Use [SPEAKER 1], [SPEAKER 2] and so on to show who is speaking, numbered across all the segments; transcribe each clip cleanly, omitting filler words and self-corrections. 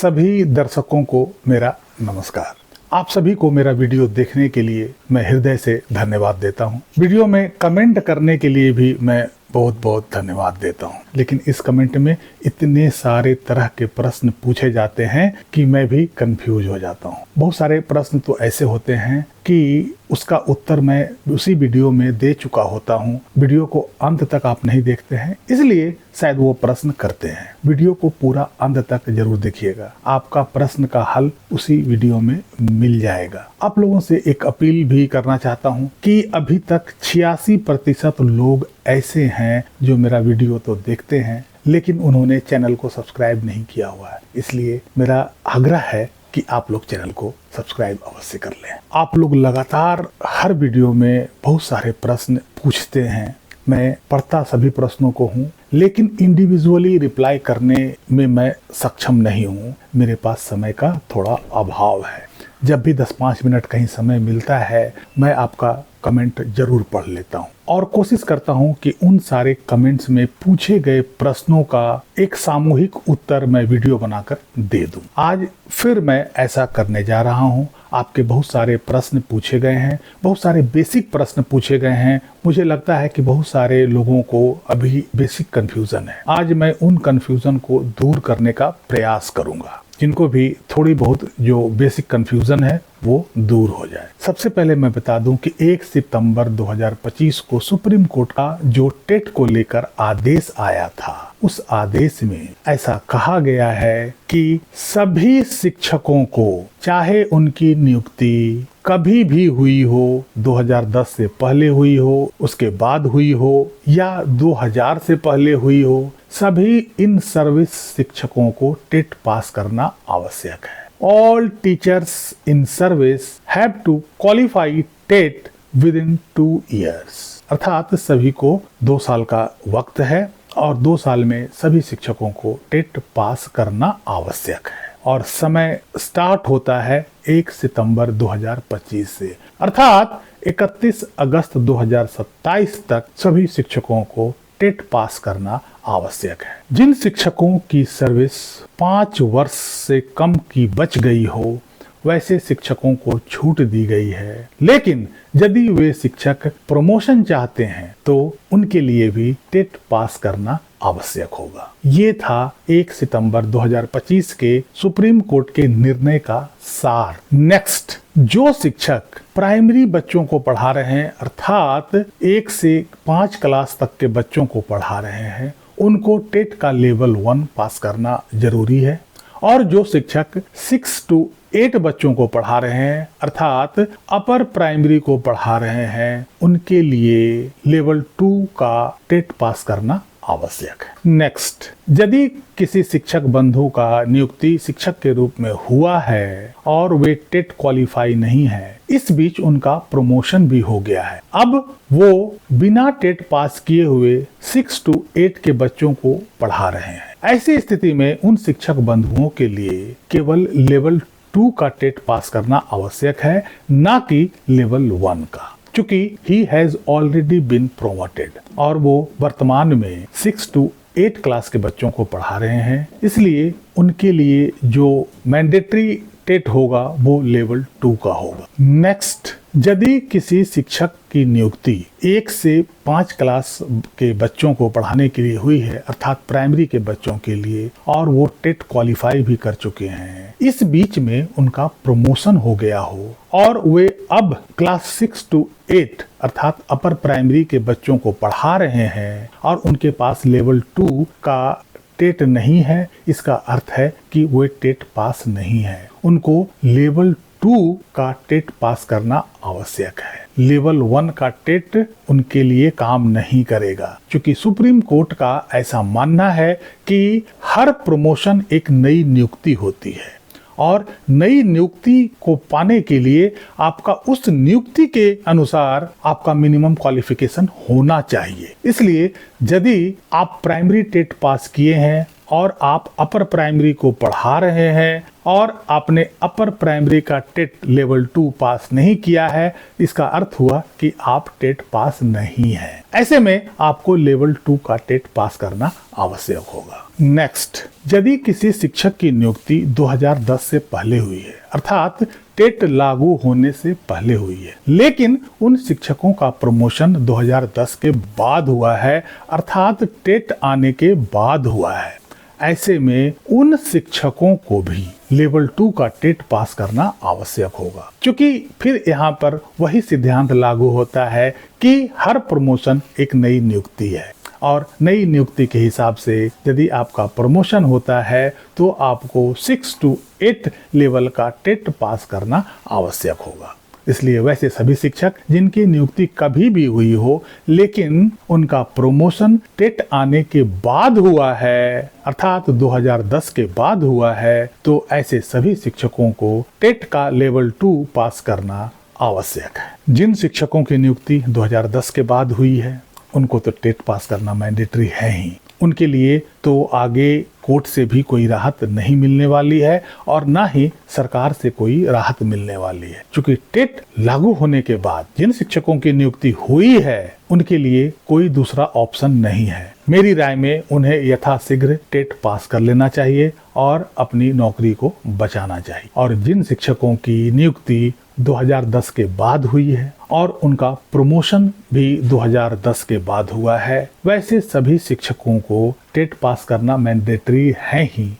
[SPEAKER 1] सभी दर्शकों को मेरा नमस्कार। आप सभी को मेरा वीडियो देखने के लिए मैं हृदय से धन्यवाद देता हूं। वीडियो में कमेंट करने के लिए भी मैं बहुत बहुत धन्यवाद देता हूं। लेकिन इस कमेंट में इतने सारे तरह के प्रश्न पूछे जाते हैं कि मैं भी कंफ्यूज हो जाता हूं। बहुत सारे प्रश्न तो ऐसे होते हैं कि उसका उत्तर मैं उसी वीडियो में दे चुका होता हूं। वीडियो को अंत तक आप नहीं देखते हैं, इसलिए शायद वो प्रश्न करते हैं। वीडियो को पूरा अंत तक जरूर देखिएगा, आपका प्रश्न का हल उसी वीडियो में मिल जाएगा। आप लोगों से एक अपील भी करना चाहता हूं कि अभी तक 86% लोग ऐसे हैं जो मेरा वीडियो तो देखते हैं लेकिन उन्होंने चैनल को सब्सक्राइब नहीं किया हुआ है। इसलिए मेरा आग्रह है कि आप लोग चैनल को सब्सक्राइब अवश्य कर लें। आप लोग लगातार हर वीडियो में बहुत सारे प्रश्न पूछते हैं। मैं पढ़ता सभी प्रश्नों को हूँ, लेकिन इंडिविजुअली रिप्लाई करने में मैं सक्षम नहीं हूँ। मेरे पास समय का थोड़ा अभाव है। जब भी 10-5 मिनट कहीं समय मिलता है मैं आपका कमेंट जरूर पढ़ लेता हूँ और कोशिश करता हूँ कि उन सारे कमेंट्स में पूछे गए प्रश्नों का एक सामूहिक उत्तर मैं वीडियो बनाकर दे दूं। आज फिर मैं ऐसा करने जा रहा हूँ। आपके बहुत सारे प्रश्न पूछे गए हैं, बहुत सारे बेसिक प्रश्न पूछे गए हैं। मुझे लगता है कि बहुत सारे लोगों को अभी बेसिक कंफ्यूजन है। आज मैं उन कंफ्यूजन को दूर करने का प्रयास करूंगा, जिनको भी थोड़ी बहुत जो बेसिक कंफ्यूजन है वो दूर हो जाए। सबसे पहले मैं बता दूं कि 1 सितंबर 2025 को सुप्रीम कोर्ट का जो टेट को लेकर आदेश आया था, उस आदेश में ऐसा कहा गया है कि सभी शिक्षकों को, चाहे उनकी नियुक्ति कभी भी हुई हो, 2010 से पहले हुई हो, उसके बाद हुई हो या 2000 से पहले हुई हो, सभी इन सर्विस शिक्षकों को टेट पास करना आवश्यक है। All teachers in service have to qualify TET within 2 years। अर्थात सभी को 2 साल का वक्त है और 2 साल में सभी शिक्षकों को टेट पास करना आवश्यक है। और समय स्टार्ट होता है 1 सितंबर 2025 से, अर्थात 31 अगस्त 2027 तक सभी शिक्षकों को टेट पास करना आवश्यक है। जिन शिक्षकों की सर्विस 5 वर्ष से कम की बच गई हो, वैसे शिक्षकों को छूट दी गई है। लेकिन यदि वे शिक्षक प्रमोशन चाहते हैं तो उनके लिए भी टेट पास करना आवश्यक होगा। ये था 1 सितंबर 2025 के सुप्रीम कोर्ट के निर्णय का सार। नेक्स्ट, जो शिक्षक प्राइमरी बच्चों को पढ़ा रहे हैं, अर्थात 1 से 5 क्लास तक के बच्चों को पढ़ा रहे हैं, उनको टेट का लेवल 1 पास करना जरूरी है। और जो शिक्षक 6 to 8 बच्चों को पढ़ा रहे हैं, अर्थात अपर प्राइमरी को पढ़ा रहे हैं, उनके लिए लेवल 2 का टेट पास करना आवश्यक है। नेक्स्ट, यदि किसी शिक्षक बंधु का नियुक्ति शिक्षक के रूप में हुआ है और वे टेट क्वालिफाई नहीं है, इस बीच उनका प्रमोशन भी हो गया है, अब वो बिना टेट पास किए हुए 6 to 8 के बच्चों को पढ़ा रहे हैं, ऐसी स्थिति में उन शिक्षक बंधुओं के लिए केवल लेवल 2 का टेट पास करना आवश्यक है, ना कि लेवल 1 का। चूंकि he has already been promoted और वो वर्तमान में 6 to 8 क्लास के बच्चों को पढ़ा रहे हैं, इसलिए उनके लिए जो मैंडेटरी टेट होगा वो लेवल 2 का होगा। नेक्स्ट, यदि किसी शिक्षक की नियुक्ति 1 से 5 क्लास के बच्चों को पढ़ाने के लिए हुई है, अर्थात प्राइमरी के बच्चों के लिए, और वो टेट क्वालिफाई भी कर चुके हैं, इस बीच में उनका प्रमोशन हो गया हो और वे अब क्लास 6 to 8 अर्थात अपर प्राइमरी के बच्चों को पढ़ा रहे हैं और उनके पास लेवल 2 का टेट नहीं है, इसका अर्थ है कि वे टेट पास नहीं है। उनको लेवल 2 का टेट पास करना आवश्यक है। लेवल 1 का टेट उनके लिए काम नहीं करेगा, क्योंकि सुप्रीम कोर्ट का ऐसा मानना है कि हर प्रमोशन एक नई नियुक्ति होती है और नई नियुक्ति को पाने के लिए आपका उस नियुक्ति के अनुसार आपका मिनिमम क्वालिफिकेशन होना चाहिए। इसलिए यदि आप प्राइमरी टेट पास किए हैं और आप अपर प्राइमरी को पढ़ा रहे हैं और आपने अपर प्राइमरी का टेट लेवल 2 पास नहीं किया है, इसका अर्थ हुआ कि आप टेट पास नहीं है। ऐसे में आपको लेवल 2 का टेट पास करना आवश्यक होगा। नेक्स्ट, यदि किसी शिक्षक की नियुक्ति 2010 से पहले हुई है, अर्थात टेट लागू होने से पहले हुई है, लेकिन उन शिक्षकों का प्रमोशन 2010 के बाद हुआ है, अर्थात टेट आने के बाद हुआ है, ऐसे में उन शिक्षकों को भी लेवल 2 का टेट पास करना आवश्यक होगा, क्योंकि फिर यहाँ पर वही सिद्धांत लागू होता है कि हर प्रमोशन एक नई नियुक्ति है और नई नियुक्ति के हिसाब से यदि आपका प्रमोशन होता है तो आपको 6 to 8 लेवल का टेट पास करना आवश्यक होगा। इसलिए वैसे सभी शिक्षक जिनकी नियुक्ति कभी भी हुई हो लेकिन उनका प्रमोशन टेट आने के बाद हुआ है, अर्थात 2010 के बाद हुआ है, तो ऐसे सभी शिक्षकों को टेट का लेवल 2 पास करना आवश्यक है। जिन शिक्षकों की नियुक्ति 2010 के बाद हुई है उनको तो टेट पास करना मैंडेटरी है ही। उनके लिए तो आगे कोर्ट से भी कोई राहत नहीं मिलने वाली है और ना ही सरकार से कोई राहत मिलने वाली है, क्योंकि टेट लागू होने के बाद जिन शिक्षकों की नियुक्ति हुई है उनके लिए कोई दूसरा ऑप्शन नहीं है। मेरी राय में उन्हें यथाशीघ्र टेट पास कर लेना चाहिए और अपनी नौकरी को बचाना चाहिए। और जिन शिक्षकों की नियुक्ति 2010 के बाद हुई है और उनका प्रमोशन भी 2010 के बाद हुआ है, वैसे सभी शिक्षकों को टेट पास करना मैंडेटरी है ही,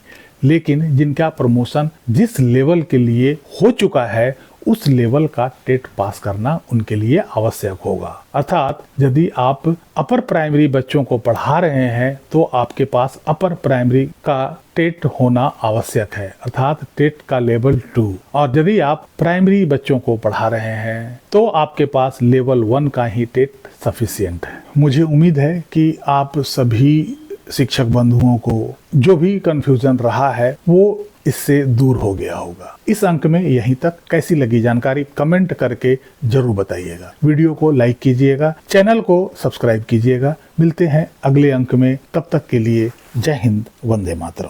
[SPEAKER 1] लेकिन जिनका प्रमोशन जिस लेवल के लिए हो चुका है उस लेवल का टेट पास करना उनके लिए आवश्यक होगा। अर्थात यदि आप अपर प्राइमरी बच्चों को पढ़ा रहे हैं तो आपके पास अपर प्राइमरी का टेट होना आवश्यक है, अर्थात टेट का लेवल 2। और यदि आप प्राइमरी बच्चों को पढ़ा रहे हैं तो आपके पास लेवल 1 का ही टेट सफिशिएंट है। मुझे उम्मीद है कि आप सभी शिक्षक बंधुओं को जो भी कंफ्यूजन रहा है वो इससे दूर हो गया होगा। इस अंक में यहीं तक कैसी लगी जानकारी कमेंट करके जरूर बताइएगा। वीडियो को लाइक कीजिएगा, चैनल को सब्सक्राइब कीजिएगा। मिलते हैं अगले अंक में, तब तक के लिए जय हिंद, वंदे मातरम।